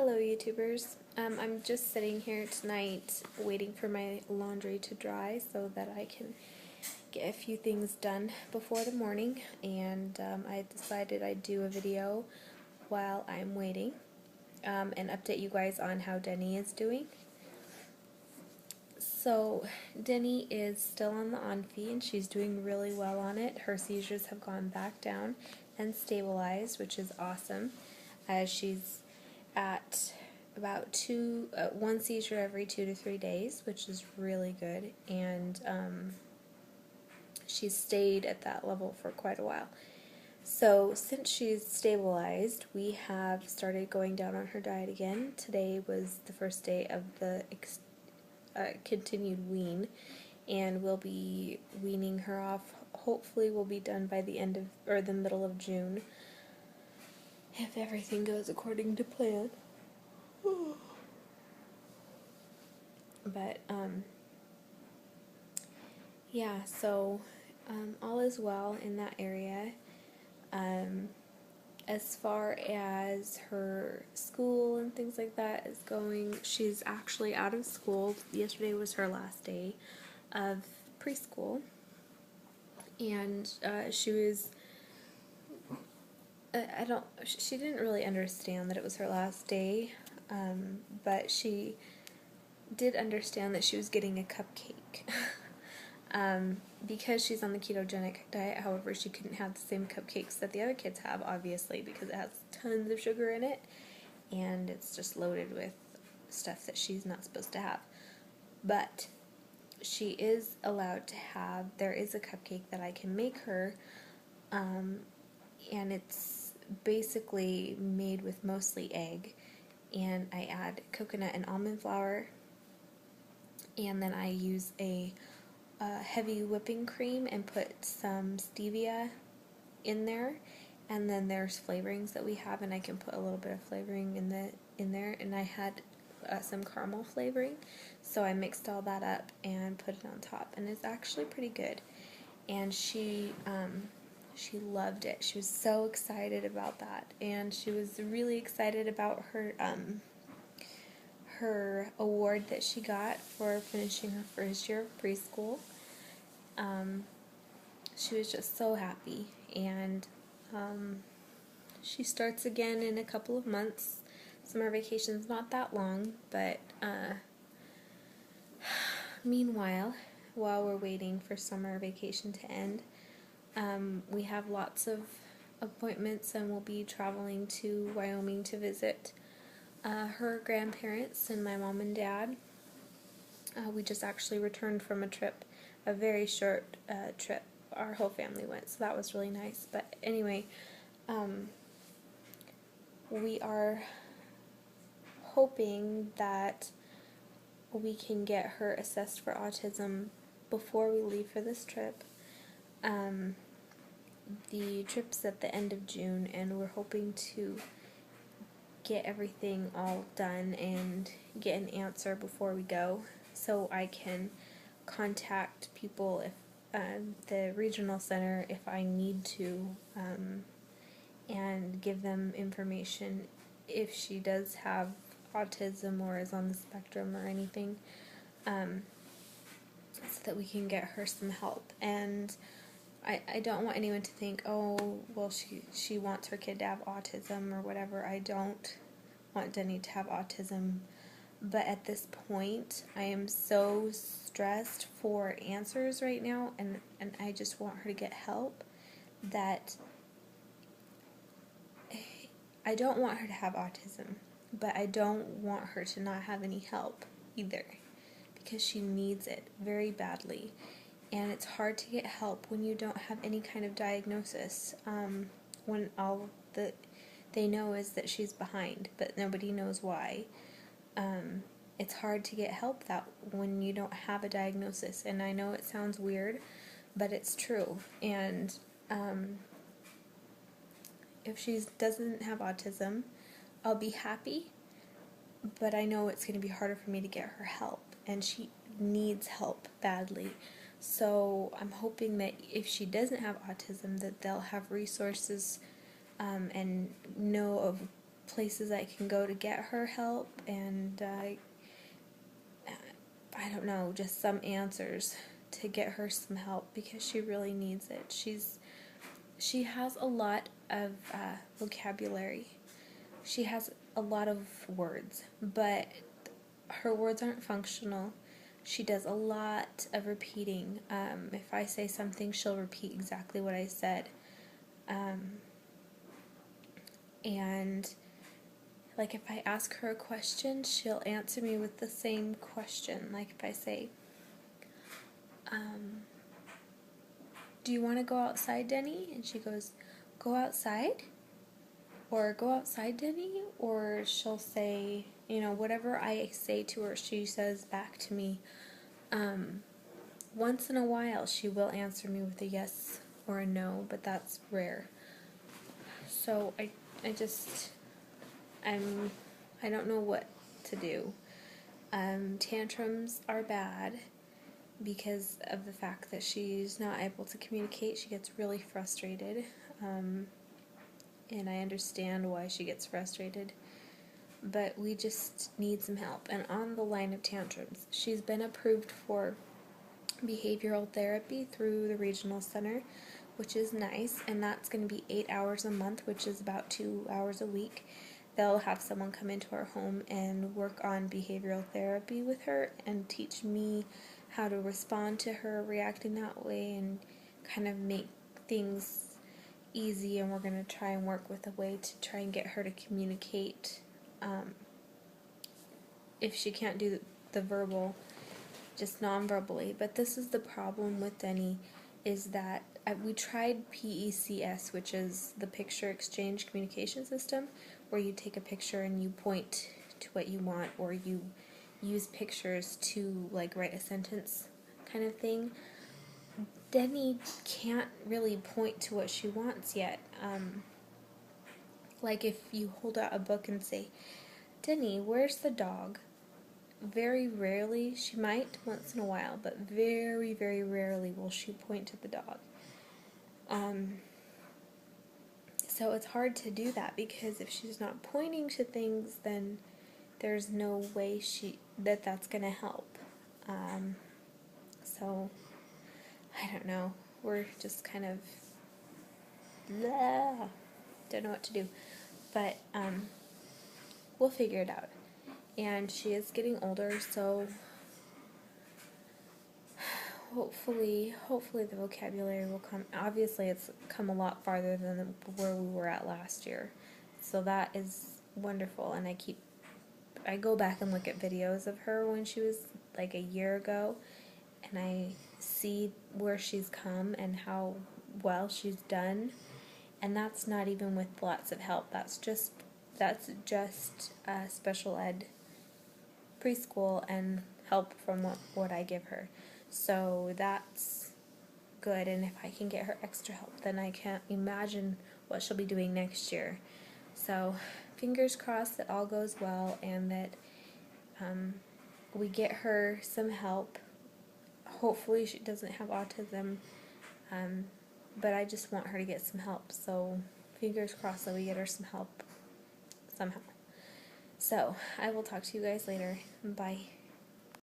Hello YouTubers. I'm just sitting here tonight waiting for my laundry to dry so that I can get a few things done before the morning, and I decided I'd do a video while I'm waiting and update you guys on how Dennie is doing. So Dennie is still on the Onfi and she's doing really well on it. Her seizures have gone back down and stabilized, which is awesome, as she's at about one seizure every 2 to 3 days, which is really good, and she's stayed at that level for quite a while. So since she's stabilized, we have started going down on her diet again. Today was the first day of the continued wean, and we'll be weaning her off. Hopefully we'll be done by the end of, or the middle of June, if everything goes according to plan. But yeah, so all is well in that area. As far as her school and things like that is going, she's actually out of school. Yesterday was her last day of preschool, and she was, she didn't really understand that it was her last day, but she did understand that she was getting a cupcake. Because she's on the ketogenic diet, however, she couldn't have the same cupcakes that the other kids have, obviously, because it has tons of sugar in it, and it's just loaded with stuff that she's not supposed to have. But she is allowed to have, there is a cupcake that I can make her, and it's basically made with mostly egg, and I add coconut and almond flour, and then I use a heavy whipping cream and put some stevia in there, and then there's flavorings that we have, and I can put a little bit of flavoring in there, and I had some caramel flavoring, so I mixed all that up and put it on top, and it's actually pretty good. And she loved it. She was so excited about that, and she was really excited about her award that she got for finishing her first year of preschool. She was just so happy, and she starts again in a couple of months. Summer vacation's not that long, but meanwhile, while we're waiting for summer vacation to end, we have lots of appointments, and we'll be traveling to Wyoming to visit her grandparents and my mom and dad. We just actually returned from a trip, a very short trip. Our whole family went, so that was really nice. But anyway, we are hoping that we can get her assessed for autism before we leave for this trip. The trip's at the end of June, and we're hoping to get everything all done and get an answer before we go, so I can contact people, if the regional center, if I need to, and give them information if she does have autism or is on the spectrum or anything, so that we can get her some help. And I don't want anyone to think, oh, well, she wants her kid to have autism or whatever. I don't want Dennie to have autism, but at this point, I am so stressed for answers right now, and I just want her to get help, that I don't want her to have autism, but I don't want her to not have any help either, because she needs it very badly. And it's hard to get help when you don't have any kind of diagnosis, when all that they know is that she's behind, but nobody knows why. It's hard to get help when you don't have a diagnosis, and I know it sounds weird, but it's true. And if she doesn't have autism, I'll be happy, but I know it's going to be harder for me to get her help, and she needs help badly. So I'm hoping that if she doesn't have autism, that they'll have resources and know of places I can go to get her help, and I don't know, just some answers to get her some help, because she really needs it. She has a lot of vocabulary. She has a lot of words, but her words aren't functional. She does a lot of repeating. If I say something, she'll repeat exactly what I said. And like if I ask her a question, she'll answer me with the same question. Like if I say, do you want to go outside, Dennie? And she goes, go outside? Or go outside, Dennie? Or she'll say, whatever I say to her, she says back to me. Once in a while, she will answer me with a yes or a no, but that's rare. So I don't know what to do. Tantrums are bad because of the fact that she's not able to communicate. She gets really frustrated, and I understand why she gets frustrated, but we just need some help. And on the line of tantrums, she's been approved for behavioral therapy through the regional center, which is nice, and that's going to be 8 hours a month, which is about 2 hours a week. They'll have someone come into our home and work on behavioral therapy with her and teach me how to respond to her reacting that way and kind of make things easy. And we're going to try and work with a way to try and get her to communicate. If she can't do the verbal, just non-verbally. But this is the problem with Dennie, is that we tried PECS, which is the Picture Exchange Communication System, where you take a picture and you point to what you want, or you use pictures to like write a sentence kind of thing. Dennie can't really point to what she wants yet. Like if you hold out a book and say, Dennie, where's the dog? Very rarely, she might once in a while, but very, very rarely will she point to the dog. So it's hard to do that, because if she's not pointing to things, then there's no way that's going to help. So, I don't know. We're just kind of don't know what to do. But we'll figure it out. And she is getting older, so hopefully the vocabulary will come. Obviously, it's come a lot farther than where we were at last year. So that is wonderful. And I go back and look at videos of her when she was like a year ago, and I see where she's come and how well she's done. And that's not even with lots of help. That's just special ed, preschool, and help from what I give her. So that's good, and if I can get her extra help, then I can't imagine what she'll be doing next year. So fingers crossed that all goes well, and that we get her some help. Hopefully she doesn't have autism, but I just want her to get some help. So fingers crossed that we get her some help somehow. So I will talk to you guys later. Bye.